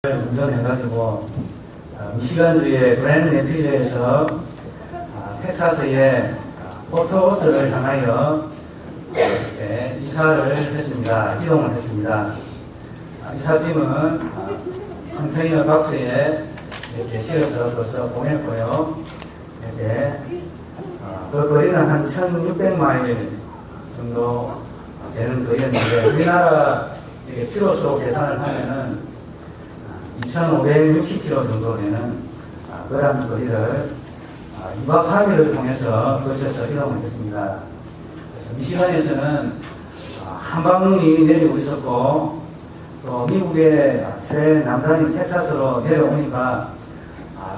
운전해가지고 미시건주의 그랜드 레피드에서 텍사스의 포트워스를 향하여 이사를 했습니다. 이동을 했습니다. 이사짐은 컨테이너 박스에 이렇게 실어서 벌써 보냈고요. 이렇게 그 거리는 한 1600마일 정도 되는 거리였는데 우리나라 키로수로 계산을 하면은 2560km 정도 되는 그런 거리를 2박 3일을 통해서 거쳐서 이동을 했습니다. 그래서 미시간에서는 한방눈이 내리고 있었고 또 미국의 새 남단인 텍사스로 내려오니까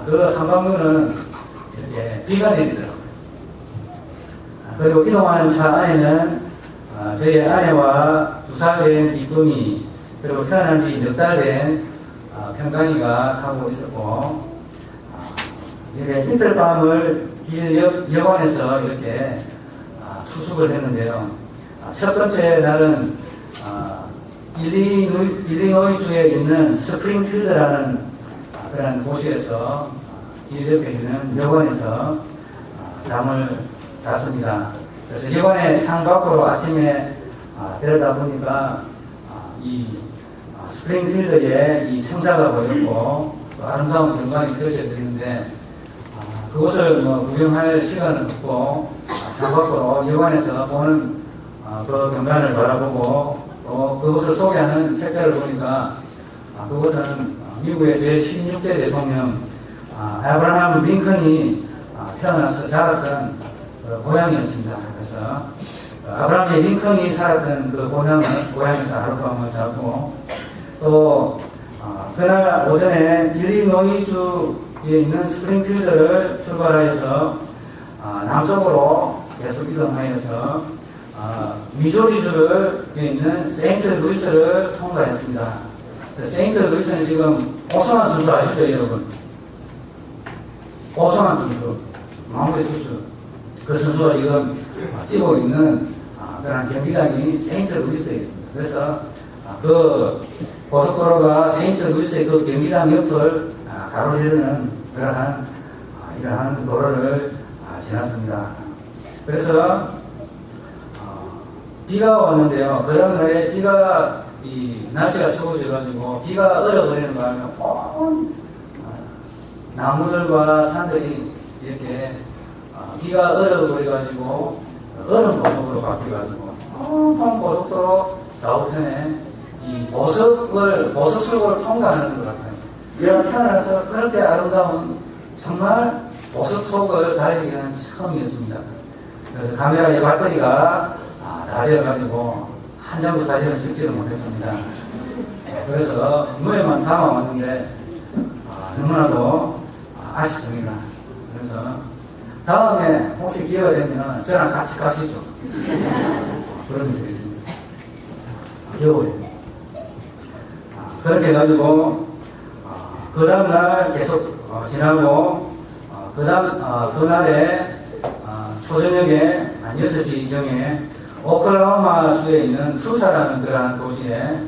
그 한방눈은 이렇게 비가 내리더라고요. 그리고 이동하는 차 안에는 저희 아내와 2살 된 기쁨이 그리고 태어난 지 몇 달 된 평강이가 타고 있었고 이틀 밤을 길 여관에서 이렇게 투숙을 했는데요. 첫 번째 날은 일리노이주에 있는 스프링필드라는 그런 곳에서 길 옆에 있는 여관에서 잠을 잤습니다. 그래서 여관의 창밖으로 아침에 들여다보니까 이 스프링필드에 이 청사가 보였고 아름다운 경관이 펼쳐져 있는데 그것을 구경할 시간은 없고 창밖으로 여관에서 보는 그 경관을 바라보고 또 그것을 소개하는 책자를 보니까 그것은 미국의 제16대 대통령 아브라함 링컨이 태어나서 자랐던 고향이었습니다. 그래서 아브라함 링컨이 살았던 그 고향에서 하룻밤을 자고 또 그날 오전에 일리노이주에 있는 스프링필드를 출발해서 남쪽으로 계속 이동하여서 미조리주에 있는 세인트 루이스를 통과했습니다. 세인트 루이스는 지금 오스만 선수 아시죠, 여러분? 오스만 선수, 마무리 선수. 그 선수가 지금 뛰고 있는 그런 경기장이 세인트 루이스입니다. 그래서 그 고속도로가 세인트 루이스의 그 경기장 옆을 가로지르는 이러한 도로를 지났습니다. 그래서 비가 왔는데요. 그 다음날에 날씨가 추워져가지고 비가 얼어버리는 바람에 온 나무들과 산들이 이렇게 비가 얼어버려가지고 얼음 고속으로 바뀌어가지고 온통 고속도로 좌우편에 이 보석속을 통과하는 것 같아요. 우리가 태어나서 그렇게 아름다운 정말 보석속을 달리기는 처음이었습니다. 그래서 카메라의 배터리가 다 되어가지고 한 장도 사진을 찍지를 못했습니다. 그래서 눈에만 담아왔는데 너무나도 아쉽습니다. 그래서 다음에 혹시 기회가 되면 저랑 같이 가시죠. 그런 일이 있습니다. 겨울에. 그렇게 해가지고 그 다음날 계속 지나고 그날에 초저녁에 한 6시경에 오클라호마주에 있는 투사라는 그러한 도시에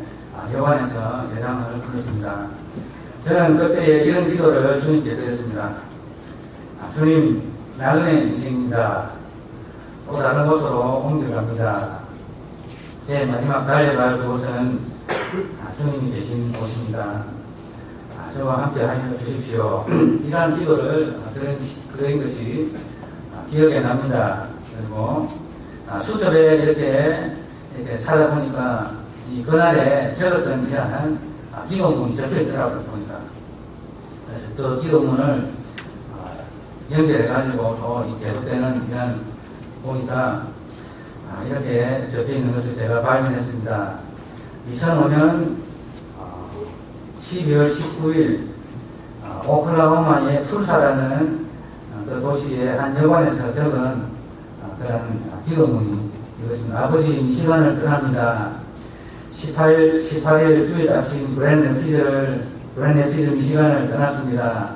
여관에서 예당을 부르습니다. 저는 그때에 이런 기도를 주님께 드렸습니다. 주님, 나그네 인생입니다. 또 다른 곳으로 옮겨갑니다. 제 마지막 달려갈 곳은 주님이 계신 곳입니다. 저와 함께 하여 주십시오. 이러한 기도를 드린 것이 기억에 납니다. 그리고 수첩에 이렇게 찾아보니까 그날에 적었던 이러한 기도문이 적혀 있더라고요. 보니까. 그래서 그 기도문을 연결해가지고 또 계속되는 이런 보니까 이렇게 적혀 있는 것을 제가 발견했습니다. 2005년 12월 19일 오클라호마의 툴사라는 그 도시의 한 여관에서 적은 그런 기도문이 이것입니다. 아버지 미시간을 떠납니다. 18일 주일 아침 그랜드 미시간을 떠났습니다.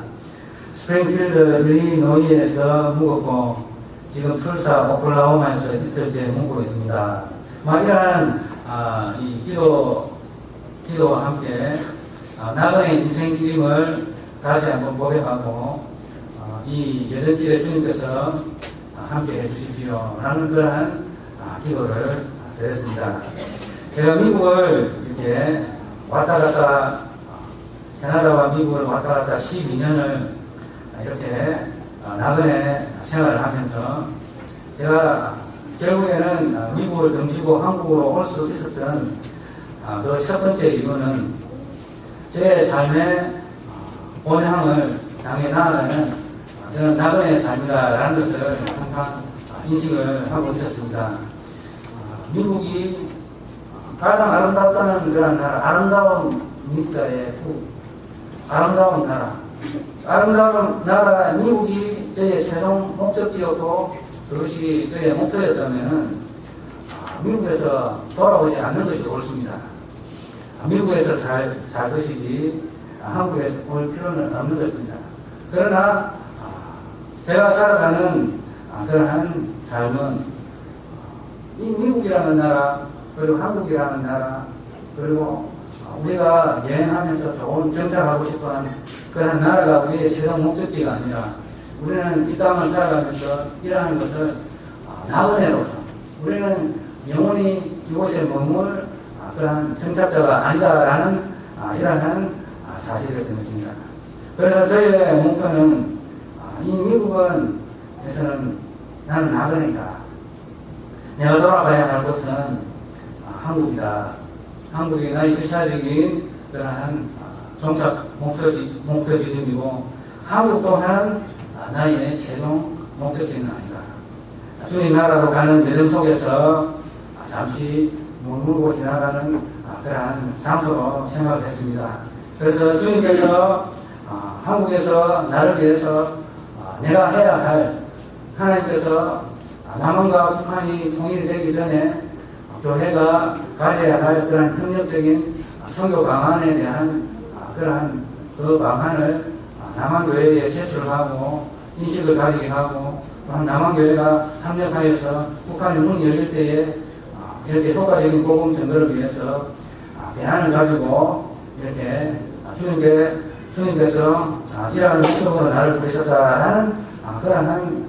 스프링필드 일리노이에서 묵었고 지금 툴사 오클라호마에서 이틀째 묵고 있습니다. 이러한 이 기도와 함께 나그네 인생 길임을 다시 한번 고백하고 이 여정길에 주님께서 함께 해주십시오 라는 그러한 기도를 드렸습니다. 제가 미국을 이렇게 왔다 갔다 캐나다와 미국을 왔다 갔다 12년을 이렇게 나그네 생활을 하면서 제가 결국에는 미국을 등지고 한국으로 올 수 있었던 그 첫 번째 이유는 제 삶의 본향을 향해 나아가는 저는 나그네의 삶이다라는 것을 항상 인식을 하고 있었습니다. 미국이 가장 아름답다는 그런 나라, 아름다운 밑자의 국, 아름다운 나라, 아름다운 나라 미국이 저의 최종 목적지였고 그것이 저의 목표였다면 미국에서 돌아오지 않는 것이 옳습니다. 미국에서 살 것이지 한국에서 올 필요는 없는 것입니다. 그러나 제가 살아가는 그러한 삶은 이 미국이라는 나라 그리고 한국이라는 나라 그리고 우리가 여행하면서 좋은 정착하고 싶어하는 그런 나라가 우리의 최종 목적지가 아니라 우리는 이 땅을 살아가면서 일하는 것을 나그네로서 우리는 영원히 이곳에 머물 그러한 정착자가 아니다라는 이러한 사실을 듣습니다. 그래서 저희의 목표는 이 미국에서는 나는 나그네이다. 내가 돌아가야 할 곳은 한국이다. 한국이 나의 1차적인 그러한 정착 목표 지점이고 한국 또한 나의 최종 목적지는 아니다. 주님 나라로 가는 여정 속에서 잠시 머물고 지나가는 그러한 장소로 생각을 했습니다. 그래서 주님께서 한국에서 나를 위해서 내가 해야 할 하나님께서 남한과 북한이 통일이 되기 전에 교회가 가져야 할 그런 협력적인 선교 방안에 대한 그러한 그 방안을 남한교회에 제출하고 인식을 가지게 하고 또한 남한교회가 합력하여서 북한의 문이 열릴 때에 이렇게 효과적인 복음 전도를 위해서 대안을 가지고 이렇게 주님께서 이러한 목적으로 나를 부르셨다라는 그러한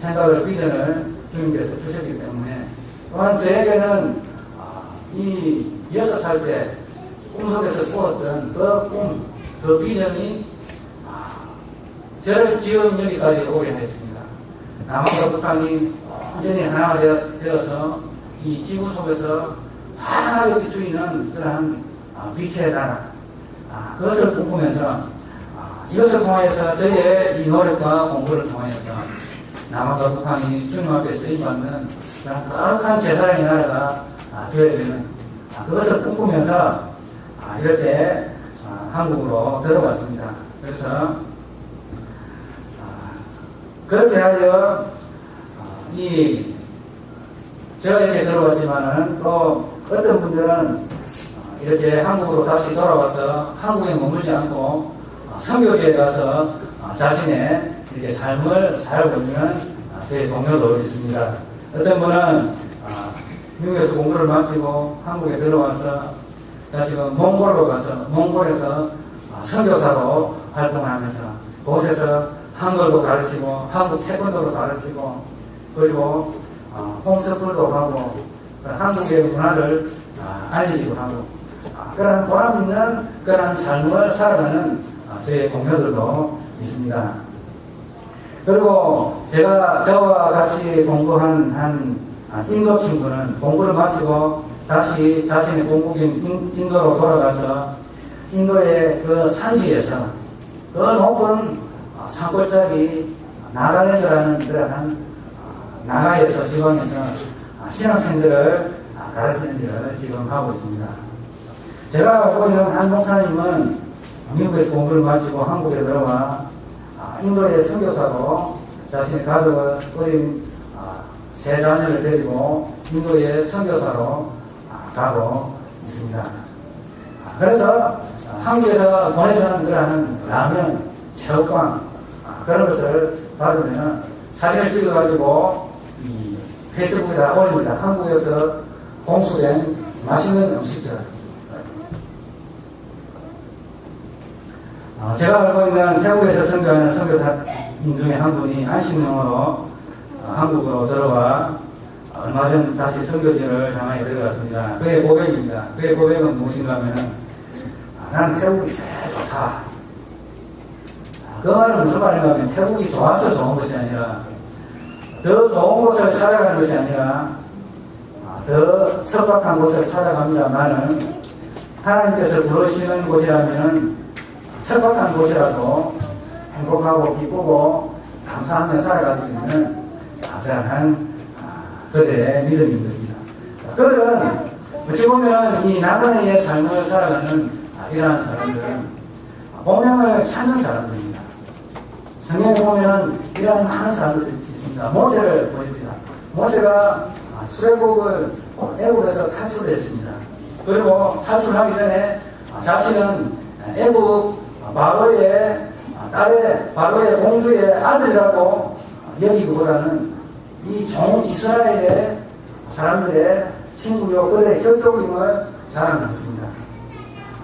생각을 비전을 주님께서 주셨기 때문에 또한 저에게는 이 6살 때 꿈속에서 꾸었던 그 꿈, 그 비전이 저를 지금 여기까지 오게 하였습니다. 남한과 북한이 완전히 하나가 되어서 이 지구 속에서 하나가 비추이는 그러한 빛의 나라 그것을 꿈꾸면서 이것을 통하여서 저희의 이 노력과 공부를 통하여서 남한과 북한이 주님 앞에 쓰임받는 그런 거룩한 제사장의 나라가 되어야 되는 그것을 꿈꾸면서 이렇게 한국으로 들어왔습니다. 그래서 그렇게 하여 제가 이렇게 들어왔지만은 또 어떤 분들은 이렇게 한국으로 다시 돌아와서 한국에 머물지 않고 선교지에 가서 자신의 이렇게 삶을 살고 있는 제 동료도 있습니다. 어떤 분은 미국에서 공부를 마치고 한국에 들어와서 다시금 몽골로 가서 몽골에서 선교사로 활동을 하면서 그곳에서 한글도 가르치고 한국 태권도도 가르치고 그리고 홈스쿨도 하고 한국의 문화를 알리기도 하고 그런 보람 있는 그런 삶을 살아가는 저의 동료들도 있습니다. 그리고 저와 같이 공부한 한 인도 친구는 공부를 마치고 다시 자신의 본국인 인도로 돌아가서 인도의 그 산지에서 그 높은 산골짜기 나가랜드라는 그러한 나가에서 지방에서 신학생들을 가르치는 일을 지금 하고 있습니다. 제가 보고 있는 한 목사님은 미국에서 공부를 마치고 한국에 들어와 인도의 선교사로 자신의 가족을 어린 세 자녀를 데리고 인도의 선교사로 가고 있습니다. 그래서 한국에서 보내주는 그러한 라면, 체육관 그런 것을 받으면 사진을 찍어가지고 페이스북에다 올립니다. 한국에서 공수된 맛있는 음식들. 제가 알고 있는 태국에서 선교하는 선교사님 중에 한 분이 안식령으로 한국으로 들어와 얼마 전 다시 선교지를 향하여 들어갔습니다. 그의 고백입니다. 그의 고백은 무엇인가 하면 나는 태국이 제일 좋다. 그 말은 무슨 말인가 하면 태국이 좋아서 좋은 것이 아니라 더 좋은 곳을 찾아가는 것이 아니라 더 척박한 곳을 찾아갑니다. 나는 하나님께서 부르시는 곳이라면 척박한 곳이라도 행복하고 기쁘고 감사하며 살아갈 수 있는 그러한 그들의 믿음인 것입니다. 그들은 어찌 보면 이 나그네의 삶을 살아가는 이러한 사람들은 본향을 찾는 사람들입니다. 성경에 보면 이러한 많은 사람들이 있습니다. 모세를 보십니다. 모세가 출애굽을 애굽에서 탈출했습니다. 그리고 탈출하기 전에 자신은 애굽 바로의 딸의 바로의 공주의 아들이라고 여기기보다는 이 종 이스라엘의 사람들의 친구요 그들의 혈족임을 자랑했습니다.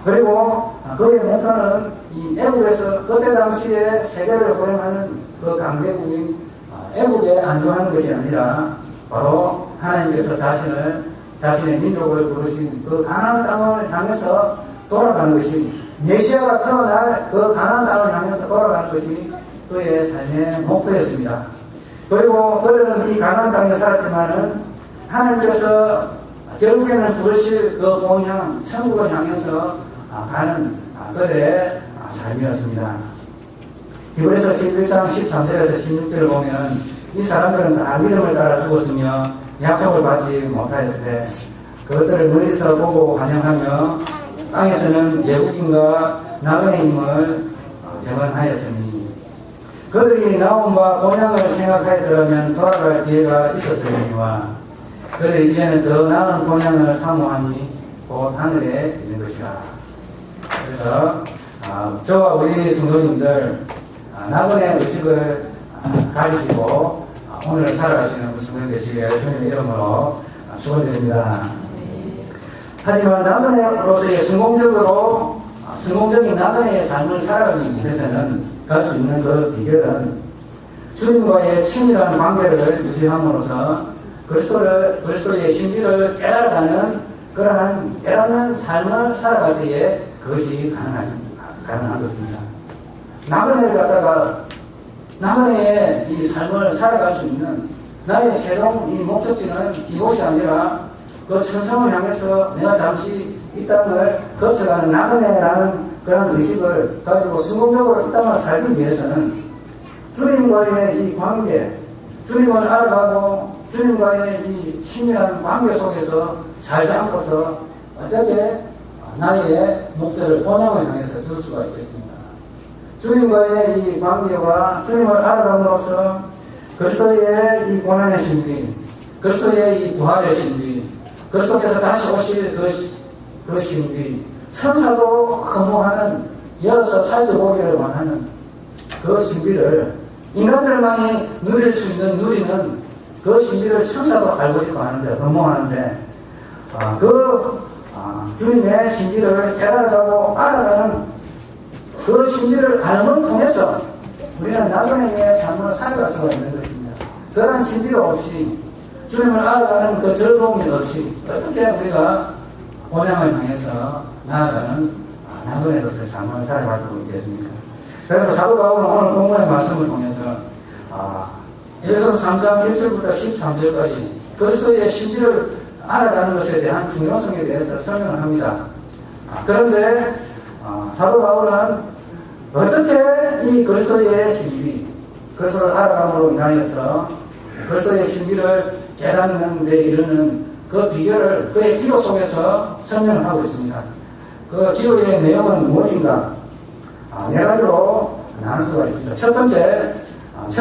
그리고 그의 목표는 이 애굽에서 그때 당시에 세계를 호령하는 그 강대국인 애굽에 안주하는 것이 아니라 바로 하나님께서 자신의 민족을 부르신 그 가나안 땅을 향해서 돌아가는 것이 메시아가 태어날 그 가나안 땅을 향해서 돌아가는 것이 그의 삶의 목표였습니다. 그리고 그들은 이 가나안 땅에 살았지만은 하나님께서 결국에는 부르실 그 본향 천국을 향해서 가는 그들의 삶이었습니다. 히브리서 11장 13절에서 16절을 보면 이 사람들은 다 믿음을 따라 죽었으며 약속을 받지 못하였을 그것들을 멀리서 보고 환영하며 땅에서는 예국인과 나그네임을 증언하였으니 그들이 나옴과 본향을 생각하였더라면 돌아갈 기회가 있었으니와 그들이 이제는 더 나은 본향을 사모하니 곧 하늘에 있는 것이라. 그래서 저와 우리 성도님들 나그네 의식을 가지시고 오늘 살아가시는 성도님 되시길 주님의 이름으로 축원드립니다. 하지만 나그네로서의 성공적인 나그네의 삶을 살아가기 위해서는 갈 수 있는 그 비결은 주님과의 친밀한 관계를 유지함으로써 그리스도의 진리를 깨달아가는 그러한 깨닫는 삶을 살아갈 때에 그것이 가능한 것입니다. 나그네를 갖다가 나그네의 이 삶을 살아갈 수 있는 나의 최종 이 목적지는 이곳이 아니라 그 천성을 향해서 내가 잠시 이 땅을 거쳐가는 나그네라는 그런 의식을 가지고 성공적으로 이 땅을 살기 위해서는 주님과의 이 관계, 주님을 알아가고 주님과의 이 친밀한 관계 속에서 살지 않고서 어떻게 나의 목표를 본향을 향해서 줄 수가 있겠습니까? 주님과의 이 관계와 주님을 알아감으로써 그리스도의 이 고난의 신비, 그리스도의 이 부활의 신비, 그리스도께서 다시 오실 그 신비, 천사도 허무하는 열어서 살펴보기를 원하는 그 신비를 인간들만이 누리는 그 신비를 천사도 알고 싶어 하는데 허무하는데 주님의 신비를 깨달아가고 알아가는 그 신비를 알음을 통해서 우리는 나그네의 삶을 살아갈 수가 있는 것입니다. 그런 신비가 없이 주님을 알아가는 그 즐거움이 없이 어떻게 우리가 본향을 향해서 나아가는 나그네로서의 삶을 살아갈 수 있겠습니까? 그래서 사도 바울은 오늘 본문의 말씀을 통해서 에베소서 3장 1절부터 13절까지 그리스도의 신비를 알아가는 것에 대한 중요성에 대해서 설명을 합니다. 그런데 사도 바울은 어떻게 이 그리스도의 신비, 그리스도를 알아감으로 인하여서 그리스도의 신비를 깨닫는 데 이르는 그 비결을 그의 기도 속에서 설명을 하고 있습니다. 그 기도의 내용은 무엇인가? 네 가지로 나눌 수가 있습니다. 첫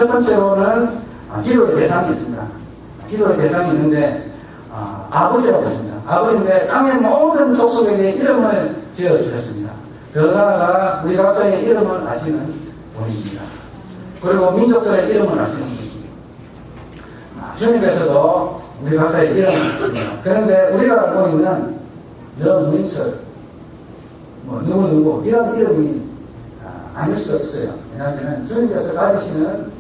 번째로는 기도의 대상이 있습니다. 기도의 대상이 있는데 아버지라고 했습니다. 아버지인데 땅의 모든 족속에게 이름을 지어주셨습니다. 더 나아가 우리 각자의 이름을 아시는 분이십니다. 그리고 민족들의 이름을 아시는 분이십니다. 주님께서도 우리 각자의 이름을 아십니다. 그런데 우리가 알고 있는 너 문인철 누구 이런 이름이 아닐 수 없어요. 왜냐하면 주님께서 가지시는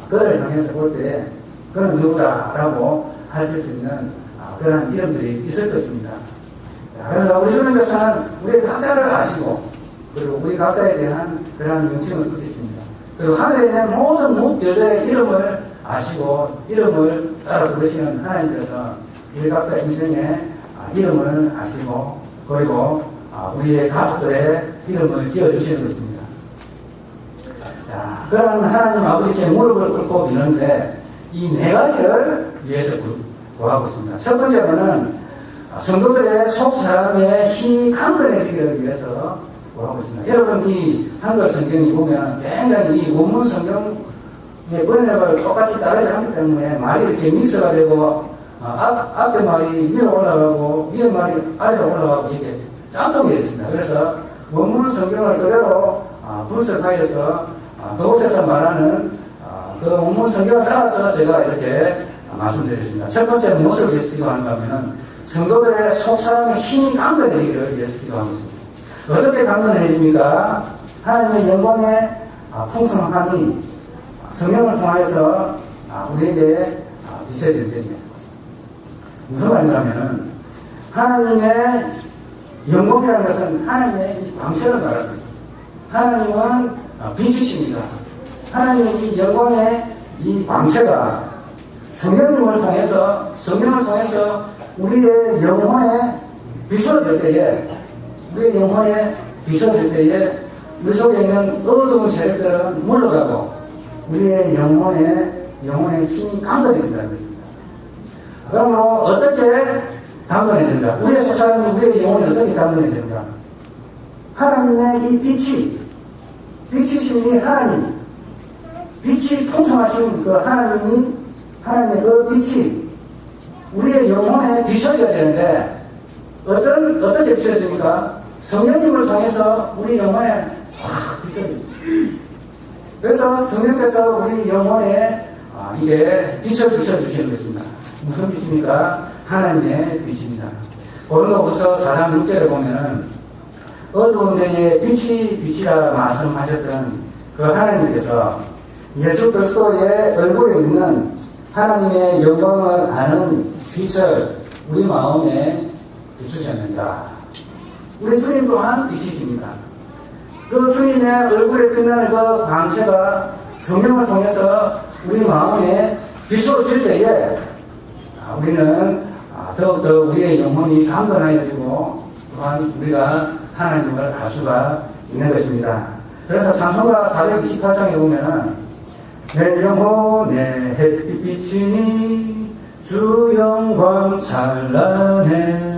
그를 향해서 볼 때 그는 누구다라고 하실 수 있는 그런 이름들이 있을 것입니다. 그래서 우리 주님께서는 우리 각자를 아시고 그리고 우리 각자에 대한 그러한 명칭을 두셨습니다. 그리고 하늘에 있는 모든 별들의 이름을 아시고 이름을 따라 부르시는 하나님께서 우리 각자 인생에 이름을 아시고 그리고 우리의 가족들의 이름을 지어주시는 것입니다. 자, 그런 하나님 아버지께 무릎을 꿇고 비는데 이 네 가지를 위해서 구하고 있습니다. 첫 번째로는 성도들의 속 사람의 힘이 강건해지기를 위해서 구하고 있습니다. 여러분 이 한글 성경이 보면 굉장히 이 원문 성경의 번역을 똑같이 따르지 않기 때문에 말이 이렇게 믹스가 되고 앞에 말이 위로 올라가고 위에 말이 아래로 올라가고 이렇게 짬뽕이 됐습니다. 그래서 원문 성경을 그대로 분석하여서 그곳에서 말하는 그 원문 성경을 따라서 제가 이렇게 말씀드렸습니다. 첫 번째 무엇을 위해서 기도하는가 하면 성도들의 속 사람의 힘이 강건해지기를 위해서 기도하고 있습니다. 어떻게 강건해집니까? 하나님의 영광의 풍성함이 성령을 통해서 우리에게 비춰질 때입니다. 무슨 말이냐면 하나님의 영광이라는 것은 하나님의 이 광채를 말하는 거죠. 하나님은 빛이십니다. 하나님의 이 영광의 이 광채가 성령을 통해서 우리의 영혼에 비춰질 때에 우리 속에 있는 어두운 세력들은 물러가고 우리의 영혼의 힘이 강건해진다는 것입니다. 그러므로 어떻게 강건해진다? 우리의 속사람이 우리의 영혼이 어떻게 강건해진다? 하나님의 이 빛이신 이 하나님, 빛이 통성하신 그 하나님의 그 빛이 우리의 영혼에 비춰져야 되는데 어떻게 비춰집니까? 성령님을 통해서 우리 영혼에 확 비춰집니다. 그래서 성령께서 우리 영혼에 이게 비춰주시는 것입니다. 무슨 빛입니까? 하나님의 빛입니다. 고린도후서 4장 6절에 보면은 어두운 데에 빛이라 말씀하셨던 그 하나님께서 예수 그리스도의 얼굴에 있는 하나님의 영광을 아는 빛을 우리 마음에 비추셨느니라. 우리 주님 또한 빛이십니다. 그 주님의 얼굴에 빛나는 그 광채가 성령을 통해서 우리 마음에 비춰질 때에 우리는 더욱더 우리의 영혼이 강건해지고 또한 우리가 하나님을 알 수가 있는 것입니다. 그래서 찬송가 428장에 보면은 내 영혼의 햇빛 비치니 주 영광 찬란해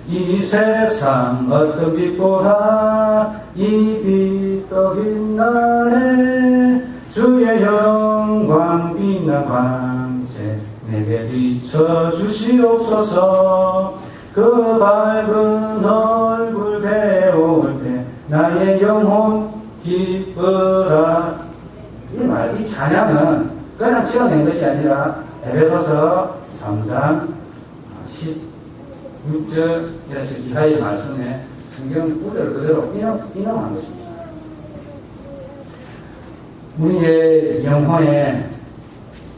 이 세상 어떤 빛보다 이 빛 더 빛나네 주의 영광 빛난 광채 내게 비춰주시옵소서 그 밝은 얼굴 배울 때 나의 영혼 기쁘라. 이 찬양은 그냥 찍어낸 것이 아니라 에베소서 3장 16절에서 이하의 말씀에 성경 구절을 그대로 인용한 것입니다. 우리의 영혼에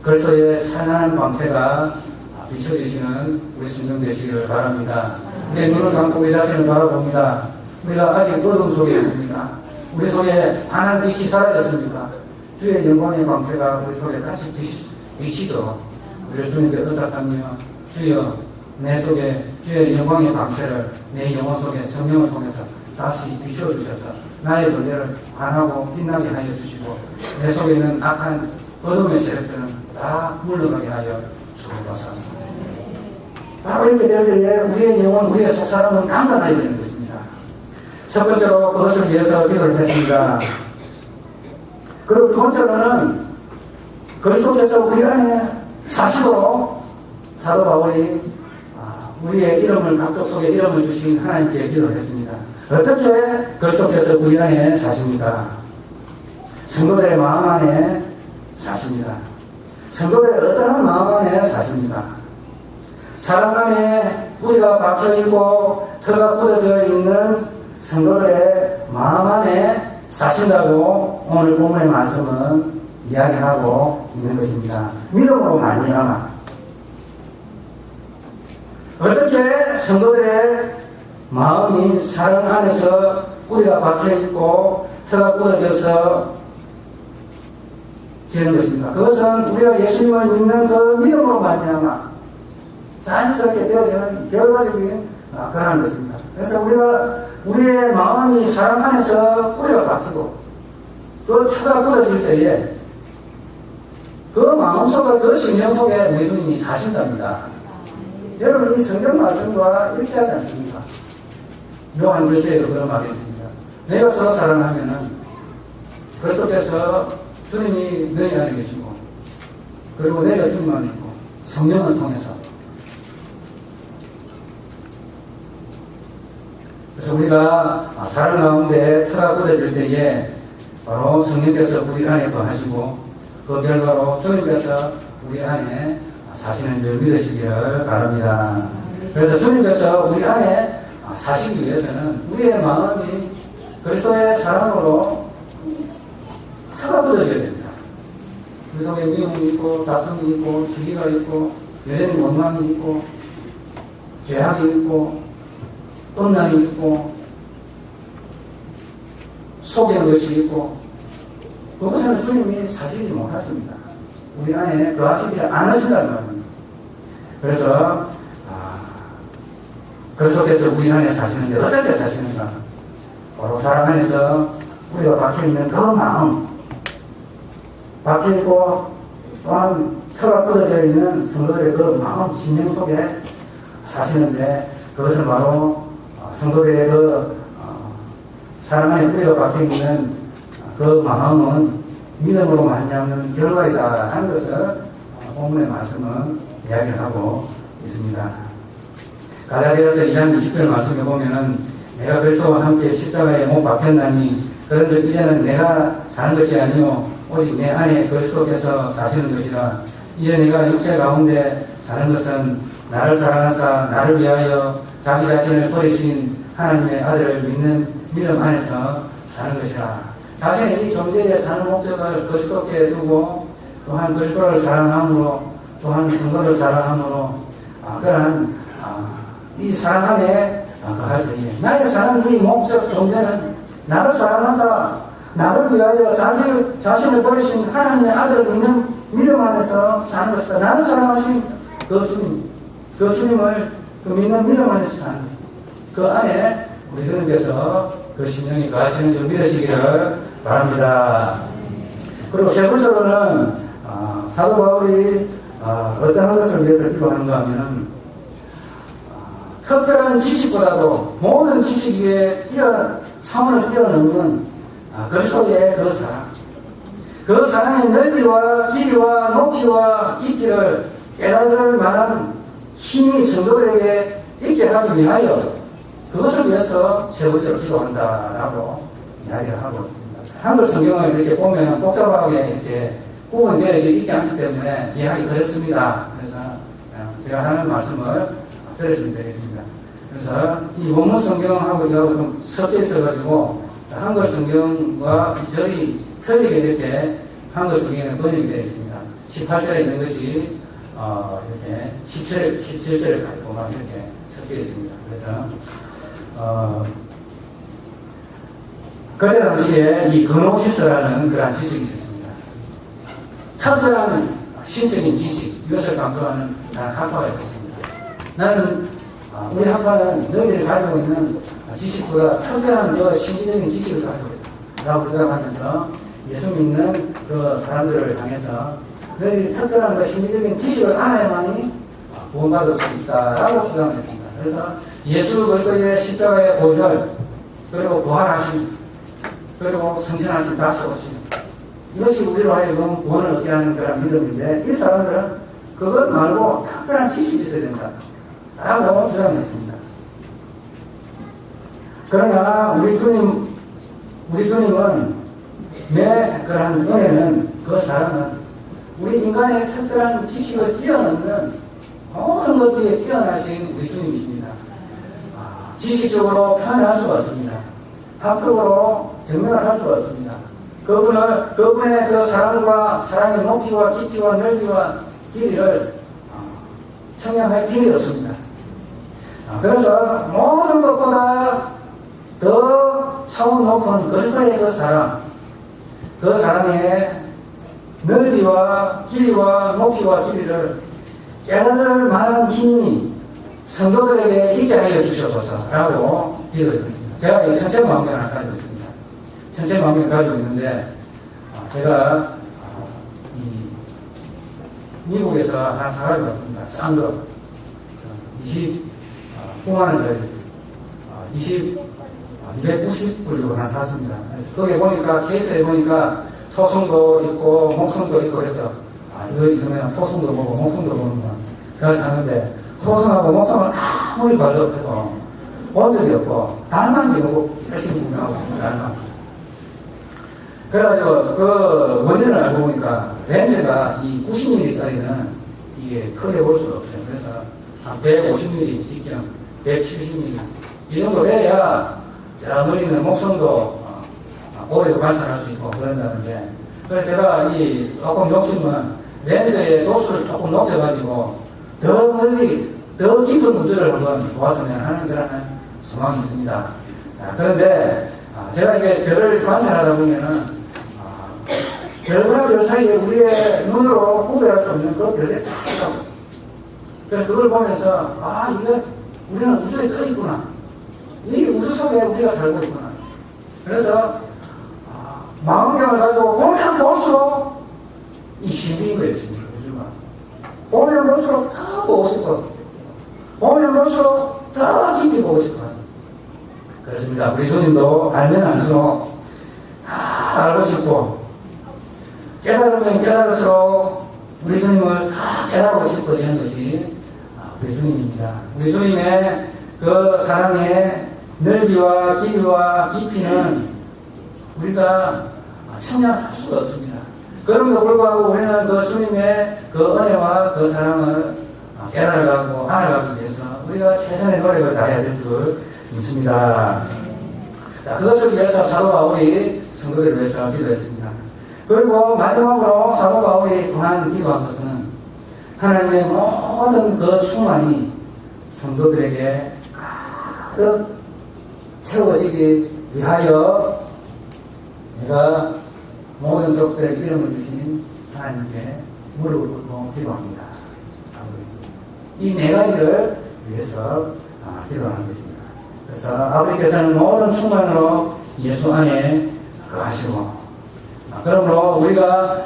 그리스도의 찬란한 광채가 비춰주시는 우리 성령 되시기를 바랍니다. 내 눈을 감고 우리 자신을 바라봅니다. 우리가 아직 어둠 속에 있습니까? 우리 속에 환한 빛이 사라졌습니까? 주의 영광의 광채가 우리 속에 같이 비치도록 우리를 주님께 의탁하며 주여 내 속에 주의 영광의 광채를 내 영혼 속에 성령을 통해서 다시 비춰주셔서 나의 존재를 환하고 빛나게 하여 주시고 내 속에 있는 악한 어둠의 세력들은 다 물러가게 하여 주옵소서. 바로 이렇게 될 때에 우리의 영혼, 우리의 속사람은 강건하게 되는 것입니다. 첫 번째로 그것을 위해서 기도를 했습니다. 그리고 두 번째로는 그리스도께서 우리 안에 사시고 사도 바울이 우리의 이름을 각족 속에 이름을 주신 하나님께 기도를 했습니다. 어떻게 그리스도께서 우리 안에 사십니까? 성도들의 마음 안에 사십니다. 성도들의 어떠한 마음 안에 사십니까? 사랑감에 뿌리가 박혀있고 터가 뿌려져 있는 성도들의 마음 안에 사신다고 오늘 본문의 말씀은 이야기하고 있는 것입니다. 믿음으로 말미암아 어떻게 성도들의 마음이 사랑 안에서 뿌리가 박혀있고 터가 굳어져서 되는 것입니다. 그것은 우리가 예수님을 믿는 그 믿음으로 말미암아 자연스럽게 되어지는 결과적인 그러한 것입니다. 그래서 우리의 마음이 사랑 안에서 뿌리가 박히고 또 터가 굳어질 때에 그 마음속에 그 심령 속에 우리 주님이 사신답니다. 여러분 이 성경 말씀과 일치하지 않습니까? 요한 글서에도 그런 말이 있습니다. 내가 서로 사랑하면은 그리스도께서 주님이 너희 안에 계시고 그리고 내가 주님 안에 있고 성령을 통해서 그래서 우리가 사랑 가운데 터가 굳어질 때에 바로 성령께서 우리 안에 거하시고 그 결과로 주님께서 우리 안에 사시는 줄 믿으시기를 바랍니다. 그래서 주님께서 우리 안에 사시기 위해서는 우리의 마음이 그리스도의 사랑으로 터가 굳어져야 됩니다. 그 속에 미움이 있고 다툼이 있고 시기가 있고 여전히 원망이 있고 죄악이 있고 음란이 있고 속이는 것이 있고 그것은 주님이 사시지 못하십니다. 우리 안에 거하시지 않으신다는 말입니다. 그래서 그리스도께서 우리 안에 사시는데 어떻게 사시는가? 바로 사랑 안에서 우리가 박혀있는 그 마음, 박혀있고 또한 터가 끊어져 있는 성도들의 그 마음, 심령 속에 사시는데 그것은 바로 성도들의 그 사랑 안에 뿌리가 박혀있는 그 마음은 믿음으로 말미암는 결과이다 하는 것을 본문의 말씀은 이야기하고 있습니다. 갈라디아서 2장 20절 말씀에 보면은 내가 그리스도와 함께 십자가에 못 박혔나니 그런즉 이제는 내가 사는 것이 아니요 오직 내 안에 그리스도께서 사시는 것이라. 이제 내가 육체 가운데 사는 것은 나를 사랑하사 나를 위하여 자기 자신을 버리신 하나님의 아들을 믿는 믿음 안에서 사는 것이라. 자신의 이 존재에 사는 목적을 그리스도께 두고 또한 그리스도를 사랑함으로 또한 성도를 사랑함으로 그러한 이 사랑 안에 거할 때에 나의 사는 이 목적 존재는 나를 사랑하사 나를 위하여 자기 자신을 버리신 하나님의 아들을 믿는 믿음 안에서 사는 것이다. 나를 사랑하신 그 주님을 그 믿는 믿음 안에서 사는 것. 그 안에 우리 주님께서 그 심령이 거하시는 줄 믿으시기를 바랍니다. 그리고 세 번째로는 사도 바울이 어떠한 것을 위해서 기도하는가 하면은 특별한 지식보다도 모든 지식 위에 차원을 뛰어넘는 그리스도의 그 사랑, 그 사랑의 넓이와 길이와 높이와 깊이를 깨달을 만한 힘이 성도들에게 있게 하기 위하여 그것을 위해서 세 번째로 기도한다라고 이야기를 하고 있습니다. 한글 성경을 이렇게 보면 복잡하게 이렇게 구분되어져 있지 않기 때문에 이해하기 어렵습니다. 그래서 제가 하는 말씀을 들으시면 되겠습니다. 그래서 이 원문 성경하고 이하고 좀 섞여 있어가지고 한글 성경과 이 절이 틀리게 이렇게 한글 성경에 번역이 되어 있습니다. 18절에 있는 것이 이렇게 17절에 보면 이렇게 섞여 있습니다. 그래서 그때 당시에 이 그노시스라는 그러한 지식이 있었습니다. 특별한 신적인 지식, 이것을 강조하는 학파가 있었습니다. 나는 우리 학파는 너희들이 가지고 있는 지식보다 특별한 그 신지적인 지식을 가지고 있다 라고 주장하면서 예수 믿는 그 사람들을 향해서 너희들이 특별한 그 신지적인 지식을 알아야만이 구원받을 수 있다라고 주장했습니다. 그래서 예수 그리스도의 십자가의 보혈, 그리고 부활하심, 그리고 성천하심, 다시 오심, 이것이 우리로 하여금 구원을 얻게 하는 그런 믿음인데 이 사람들은 그것 말고 특별한 지식이 있어야 된다 라고 주장했습니다. 그러나 우리 주님은 내 그러한 은혜는 그 사람은 우리 인간의 특별한 지식을 뛰어넘는 모든 것들에 뛰어나신 우리 주님이십니다. 지식적으로 표현할 수가 없습니다. 학적으로 증명을 할 수가 없습니다. 그분의 그 사랑의 높이와 깊이와 넓이와 길이를 청량할 길이 없습니다. 그래서 모든 것보다 더 차원 높은 그리스도의 그 사랑의 넓이와 길이와 높이와 길이를 깨달을 만한 힘이 성도들에게 있게 하여 주시옵소서라고 기도드립니다. 제가 이 천체망경을 가지고 있습니다. 천체망경을 가지고 있는데 제가 미국에서 하나 사가지고 왔습니다. 싼 거. 29만원짜리. 290불 하나 샀습니다. 거기에 보니까, 케이스에 보니까 토성도 있고, 목성도 있고 해서, 이거 있으면 토성도 보고, 목성도 보는구나. 그래서 샀는데, 토성하고 목성을 아무리 봐도 본 적이 없고, 달만 보고 열심히 구경하고 있습니다. 달만. 그래가지고 그 원인을 알고 보니까 렌즈가 이 90mm짜리는 이게 크게 볼 수가 없어요. 그래서 한 150mm 직경, 170mm 이 정도 돼야 저 멀리 있는 목성도 고래도 관찰할 수 있고 그런다는데, 그래서 제가 이 조금 욕심은 렌즈의 도수를 조금 높여가지고 더 멀리 더 깊은 우주를 한번 보았으면 하는 그런 소망이 있습니다. 그런데 제가 이게 별을 관찰하다 보면은 별과 별 사이에 우리의 눈으로 구별할 수 없는 그 별이 딱 있다고. 그래서 그걸 보면서 이게 우리는 우주에 떠 있구나. 이 우주 속에 우리가 살고 있구나. 그래서 망원경을 가지고 보면 볼수록 이 신비인 거였습니다. 우주가 보면 볼수록 더 보고 싶고, 보면 볼수록 더 깊이 보고 싶어. 그렇습니다. 우리 주님도 알면 알수록 다 알고 싶고, 깨달으면 깨달을수록 우리 주님을 다 깨달고 싶어지는 것이 우리 주님입니다. 우리 주님의 그 사랑의 넓이와 길이와 깊이는 우리가 청량할 수가 없습니다. 그럼에도 불구하고 우리는 그 주님의 그 은혜와 그 사랑을 깨달아가고 알아가기 위해서 우리가 최선의 노력을 다해야 될 줄 믿습니다. 자, 그것을 위해서 사도 바울이 성도들을 위해서 기도했습니다. 그리고 마지막으로 사도 바울이 또한 기도한 것은 하나님의 모든 그 충만이 성도들에게 가득 채워지기 위하여 내가 모든 족들의 이름을 주신 하나님께 무릎을 꿇고 기도합니다. 이 네 가지를 위해서 기도하는 것입니다. 그래서 아버지께서는 모든 충만으로 예수 안에 거하시고, 그러므로 우리가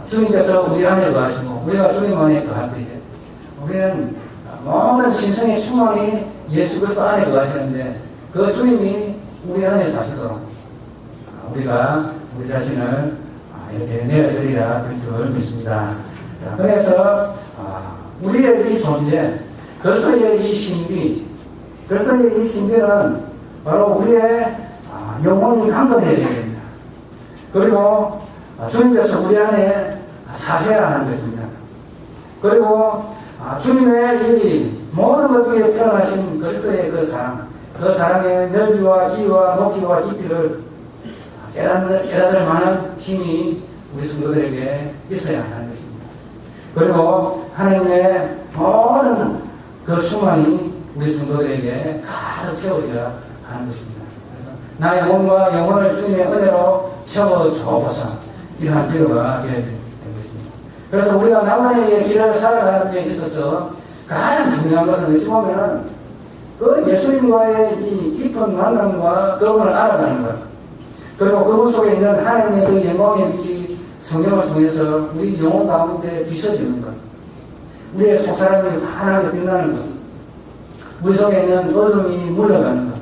주님께서 우리 안에 거하시고 우리가 주님 안에 거할 때에 우리는 모든 신성의 충만이 예수 그리스도 안에 거하시는데 그 주님이 우리 안에 사시도록 우리가 우리 자신을 이렇게 내어드리라 될 줄 믿습니다. 그래서 우리의 이 존재, 그리스도의 이 신비, 그리스도의 이 신비는 바로 우리의 영혼이 강건해야 됩니다. 그리고 주님께서 우리 안에 사셔야 하는 것입니다. 그리고 주님의 이 모든 것 위에 태어나신 그리스도의 그 사랑의 넓이와 길이와 높이와 깊이를 깨닫을 만한 힘이 우리 성도들에게 있어야 하는 것입니다. 그리고 하나님의 모든 그 충만이 우리 성도들에게 가득 채워져야 하는 것입니다. 그래서 나의 몸과 영혼을 주님의 은혜로 채워주옵소서, 이러한 기도가 되어야 되겠습니다. 그래서 우리가 나만의 길을 살아가는 데 있어서 가장 중요한 것은 어찌 보면은 그 예수님과의 이 깊은 만남과 그분을 알아가는 것, 그리고 그분 속에 있는 하나님의 그 영광의 빛이 성경을 통해서 우리 영혼 가운데 비춰지는 것, 우리의 속사람이 환하게 빛나는 것, 우리 속에 있는 어둠이 물러가는 것,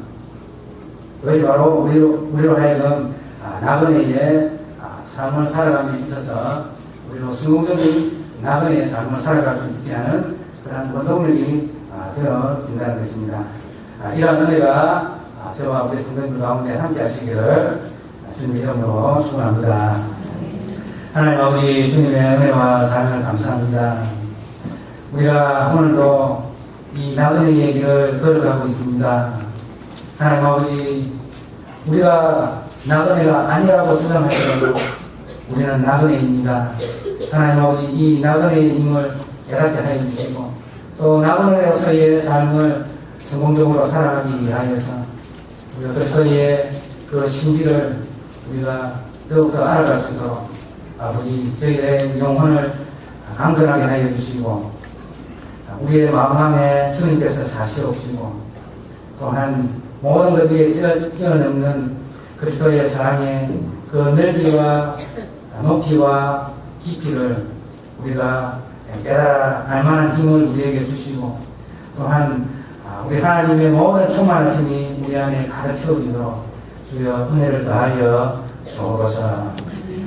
그것이 바로 우리로 하여금 나그네의 삶을 살아감에 있어서 우리로 성공적인 나그네의 삶을 살아갈 수 있게 하는 그런 원동력이 되어진다는 것입니다. 이러한 은혜가 저와 우리 성도님들 가운데 함께 하시기를 주님 이름으로 축원합니다. 하나님 아버지, 주님의 은혜와 사랑을 감사합니다. 우리가 오늘도 이 나그네의 길을 걸어가고 있습니다. 하나님 아버지, 우리가 나그네가 아니라고 주장하더라도 우리는 나그네입니다. 하나님 아버지 이 나그네임을 깨닫게 하여 주시고 또 나그네로서의 삶을 성공적으로 살아가기 위하여서 우리가 그리스도의 그 신비를 우리가 더욱더 알아갈 수 있도록 아버지 저희의 영혼을 강건하게 하여 주시고 우리의 마음 안에 주님께서 사시옵시고 또한 모든 것들에 뛰어넘는 그리스도의 사랑의 그 넓이와 높이와 깊이를 우리가 깨달아 알만한 힘을 우리에게 주시고 또한 우리 하나님의 모든 충만하심이 우리 안에 가득 채워지도록 주여 은혜를 다하여 주옵소서.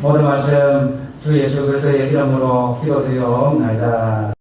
모든 말씀 주 예수 그리스도의 이름으로 기도드리옵나이다.